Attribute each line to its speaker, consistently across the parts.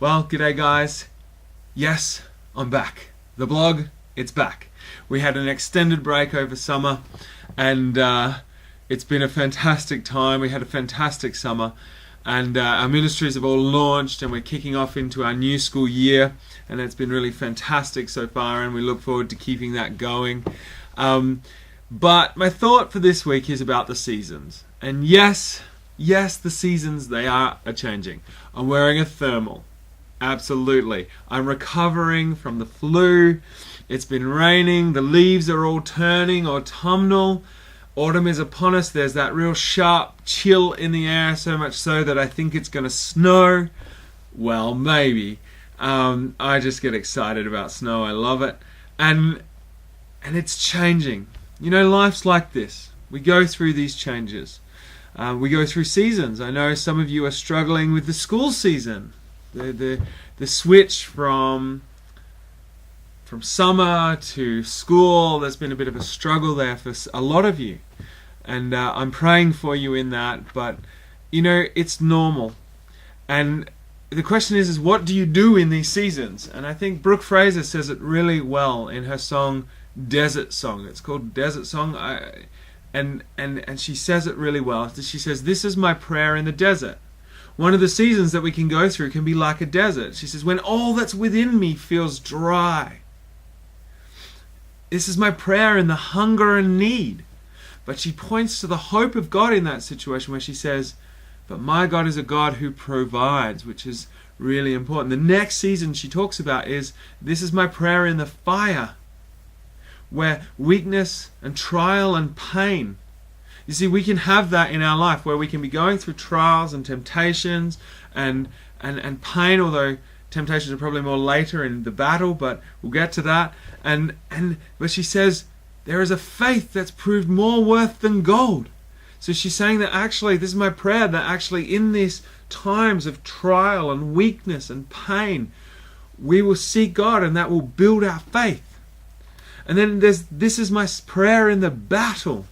Speaker 1: Well, g'day guys. Yes, I'm back. The blog, it's back. We had an extended break over summer and it's been a fantastic time. We had a fantastic summer and our ministries have all launched and we're kicking off into our new school year, and it's been really fantastic so far and we look forward to keeping that going. But my thought for this week is about the seasons. And yes, the seasons, they are changing. I'm wearing a thermal. Absolutely. I'm recovering from the flu. It's been raining. The leaves are all turning autumnal. Autumn is upon us. There's that real sharp chill in the air, so much so that I think it's going to snow. Well, maybe. I just get excited about snow. I love it. And it's changing. You know, life's like this. We go through these changes. We go through seasons. I know some of you are struggling with the school season. The switch from summer to school, there's been a bit of a struggle there for a lot of you. And I'm praying for you in that. But, you know, it's normal. And the question is what do you do in these seasons? And I think Brooke Fraser says it really well in her song, Desert Song. It's called Desert Song. And she says it really well. She says, this is my prayer in the desert. One of the seasons that we can go through can be like a desert. She says, when all that's within me feels dry. This is my prayer in the hunger and need. But she points to the hope of God in that situation where she says, but my God is a God who provides, which is really important. The next season she talks about is, this is my prayer in the fire, where weakness and trial and pain. You see, we can have that in our life where we can be going through trials and temptations and pain, although temptations are probably more later in the battle, but we'll get to that. But she says, there is a faith that's proved more worth than gold. So she's saying that actually, this is my prayer, that actually in these times of trial and weakness and pain, we will seek God and that will build our faith. And then this is my prayer in the battle.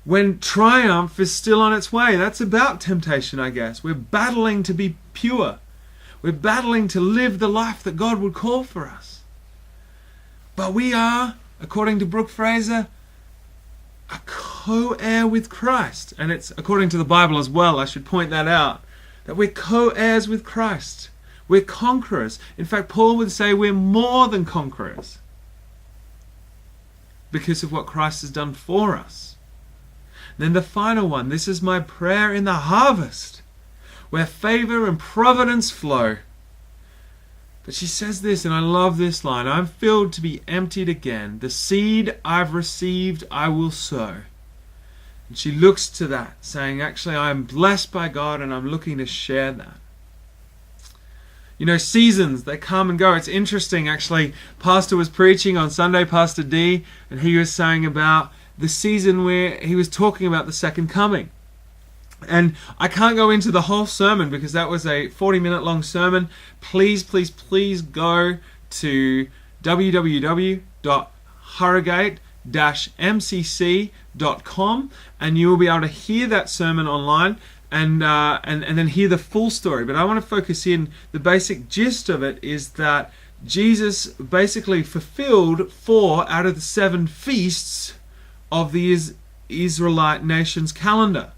Speaker 1: When triumph is still on its way. That's about temptation, I guess. We're battling to be pure. We're battling to live the life that God would call for us. But we are, according to Brooke Fraser, a co-heir with Christ. And it's according to the Bible as well, I should point that out, that we're co-heirs with Christ. We're conquerors. In fact, Paul would say we're more than conquerors because of what Christ has done for us. Then the final one, this is my prayer in the harvest, where favor and providence flow. But she says this, and I love this line, I'm filled to be emptied again. The seed I've received, I will sow. And she looks to that, saying, actually, I'm blessed by God and I'm looking to share that. You know, seasons, they come and go. It's interesting, actually. Pastor was preaching on Sunday, Pastor D, and he was saying about the season where he was talking about the second coming. And I can't go into the whole sermon because that was a 40-minute long sermon. Please go to www.harrogate-mcc.com and you will be able to hear that sermon online and then hear the full story. But I want to focus in, the basic gist of it is that Jesus basically fulfilled 4 out of the 7 feasts of the Israelite nation's calendar.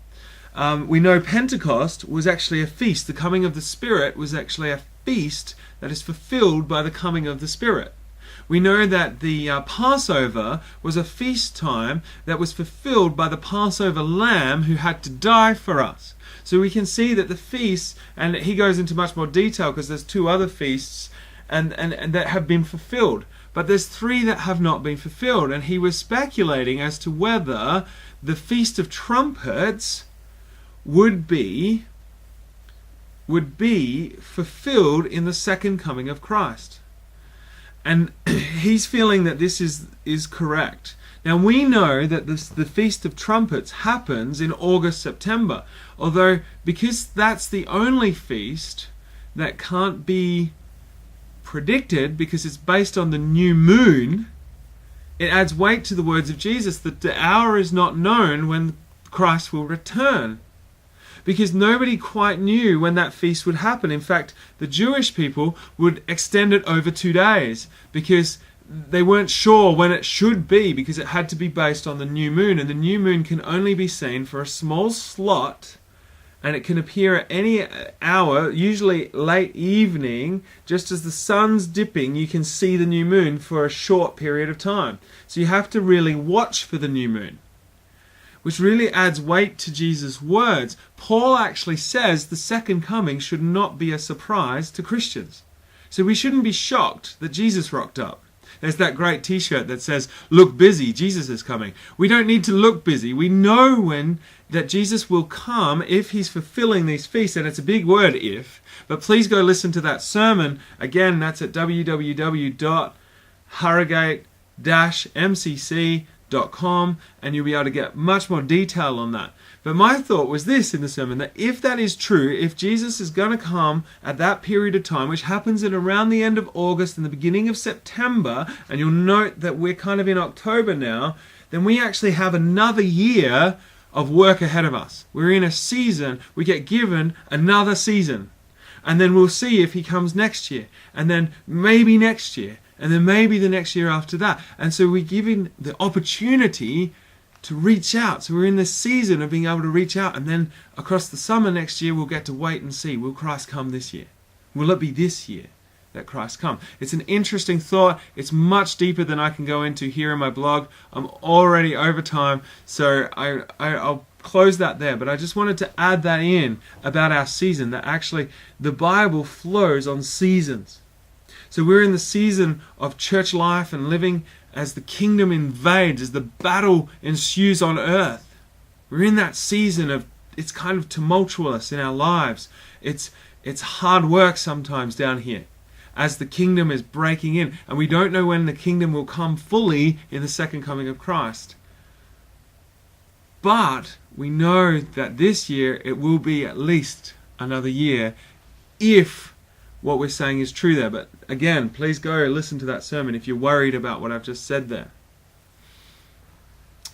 Speaker 1: We know Pentecost was actually a feast. The coming of the Spirit was actually a feast that is fulfilled by the coming of the Spirit. We know that the Passover was a feast time that was fulfilled by the Passover lamb who had to die for us. So we can see that the feasts, and he goes into much more detail because there's 2 other feasts and that have been fulfilled. But there's 3 that have not been fulfilled. And he was speculating as to whether the Feast of Trumpets would be fulfilled in the second coming of Christ. And he's feeling that this is correct. Now we know that the Feast of Trumpets happens in August, September. Although, because that's the only feast that can't be predicted because it's based on the new moon, it adds weight to the words of Jesus that the hour is not known when Christ will return. because nobody quite knew when that feast would happen. In fact, the Jewish people would extend it over 2 days because they weren't sure when it should be, because it had to be based on the new moon, and the new moon can only be seen for a small slot, and it can appear at any hour, usually late evening. Just as the sun's dipping, you can see the new moon for a short period of time. So you have to really watch for the new moon, which really adds weight to Jesus' words. Paul actually says the second coming should not be a surprise to Christians. So we shouldn't be shocked that Jesus rocked up. There's that great t-shirt that says, "Look busy, Jesus is coming." We don't need to look busy. We know when that Jesus will come if he's fulfilling these feasts, and it's a big word, if. But please go listen to that sermon. Again, that's at www.harrogate-mcc.com, and you'll be able to get much more detail on that. But my thought was this in the sermon, that if that is true, if Jesus is going to come at that period of time, which happens at around the end of August and the beginning of September, and you'll note that we're kind of in October now, then we actually have another year of work ahead of us. We're in a season, we get given another season. And then we'll see if he comes next year, and then maybe next year, and then maybe the next year after that. And so we're given the opportunity to reach out. So we're in this season of being able to reach out, and then across the summer next year we'll get to wait and see, will Christ come this year? Will it be this year that Christ come? It's an interesting thought. It's much deeper than I can go into here in my blog. I'm already over time, so I'll close that there. But I just wanted to add that in about our season, that actually the Bible flows on seasons. So we're in the season of church life and living as the kingdom invades, as the battle ensues on earth. We're in that season of, it's kind of tumultuous in our lives. It's hard work sometimes down here as the kingdom is breaking in, and we don't know when the kingdom will come fully in the second coming of Christ. But we know that this year it will be at least another year, if what we're saying is true there. But again, please go listen to that sermon if you're worried about what I've just said there.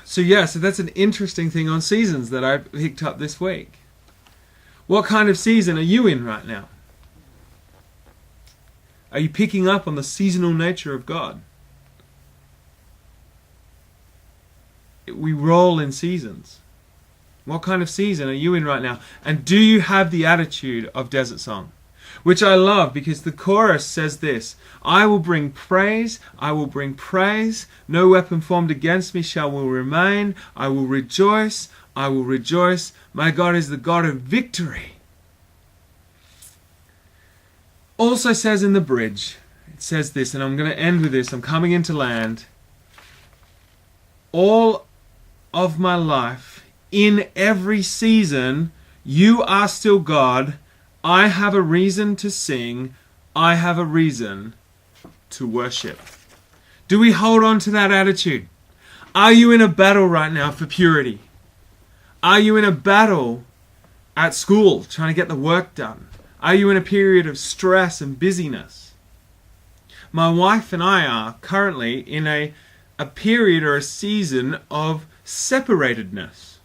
Speaker 1: So that's an interesting thing on seasons that I picked up this week. What kind of season are you in right now? Are you picking up on the seasonal nature of God? We roll in seasons. What kind of season are you in right now? And do you have the attitude of Desert Song? Which I love, because the chorus says this: "I will bring praise, I will bring praise, no weapon formed against me will remain, I will rejoice, my God is the God of victory." Also says in the bridge, it says this, and I'm going to end with this, I'm coming into land. "All of my life, in every season, you are still God. I have a reason to sing. I have a reason to worship." Do we hold on to that attitude? Are you in a battle right now for purity? Are you in a battle at school trying to get the work done? Are you in a period of stress and busyness? My wife and I are currently in a period or a season of separatedness.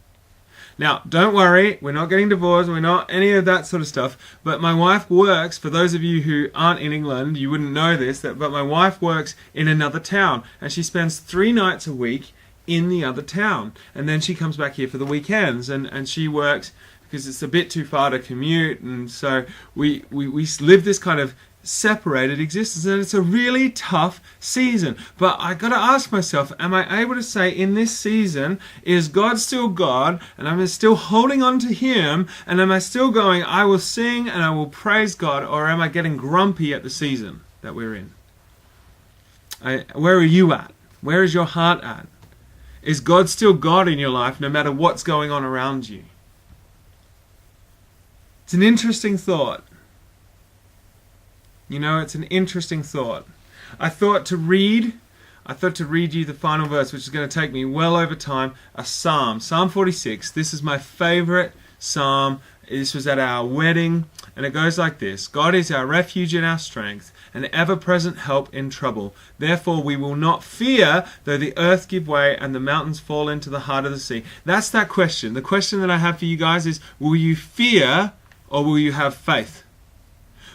Speaker 1: Now, don't worry, we're not getting divorced, we're not any of that sort of stuff, but my wife works, for those of you who aren't in England, you wouldn't know this, but my wife works in another town, and she spends 3 nights a week in the other town, and then she comes back here for the weekends, and she works, because it's a bit too far to commute, and so we live this kind of separated existence, and it's a really tough season. But I got to ask myself, am I able to say in this season, is God still God, and am I still holding on to him, and am I still going, I will sing and I will praise God, or am I getting grumpy at the season that we're in? Where are you at? Where is your heart at? Is God still God in your life no matter what's going on around you? It's an interesting thought. You know, it's an interesting thought. I thought to read you the final verse, which is going to take me well over time, a psalm. Psalm 46. This is my favorite psalm. This was at our wedding, And it goes like this: God is our refuge and our strength, an ever-present help in trouble. Therefore we will not fear, though the earth give way and the mountains fall into the heart of the sea. That's that question. The question that I have for you guys is, will you fear or will you have faith?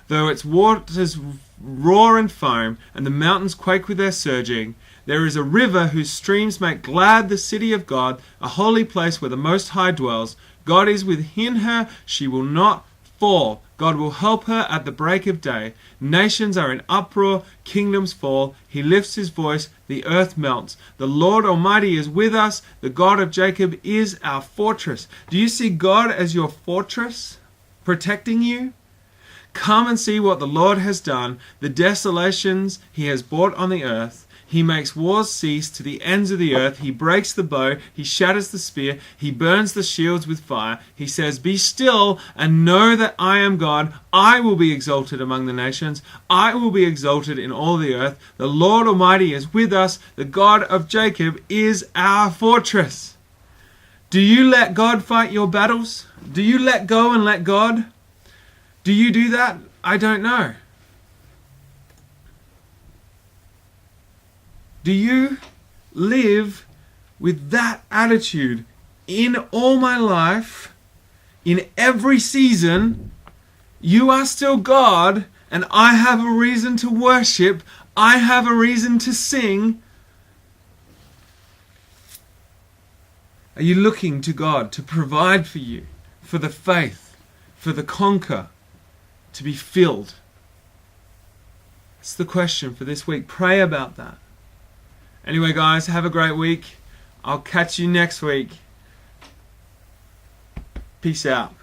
Speaker 1: Though its waters roar and foam, and the mountains quake with their surging, there is a river whose streams make glad the city of God, a holy place where the Most High dwells. God is within her, she will not fall. God will help her at the break of day. Nations are in uproar, kingdoms fall. He lifts his voice, the earth melts. The Lord Almighty is with us. The God of Jacob is our fortress. Do you see God as your fortress, protecting you? Come and see what the Lord has done, the desolations he has brought on the earth. He makes wars cease to the ends of the earth. He breaks the bow. He shatters the spear. He burns the shields with fire. He says, "Be still and know that I am God. I will be exalted among the nations. I will be exalted in all the earth. The Lord Almighty is with us. The God of Jacob is our fortress." Do you let God fight your battles? Do you let go and let God? Do you do that? I don't know. Do you live with that attitude in all my life, in every season? You are still God, and I have a reason to worship. I have a reason to sing. Are you looking to God to provide for you, for the faith, for the conquer, to be filled? That's the question for this week. Pray about that. Anyway, guys, have a great week. I'll catch you next week. Peace out.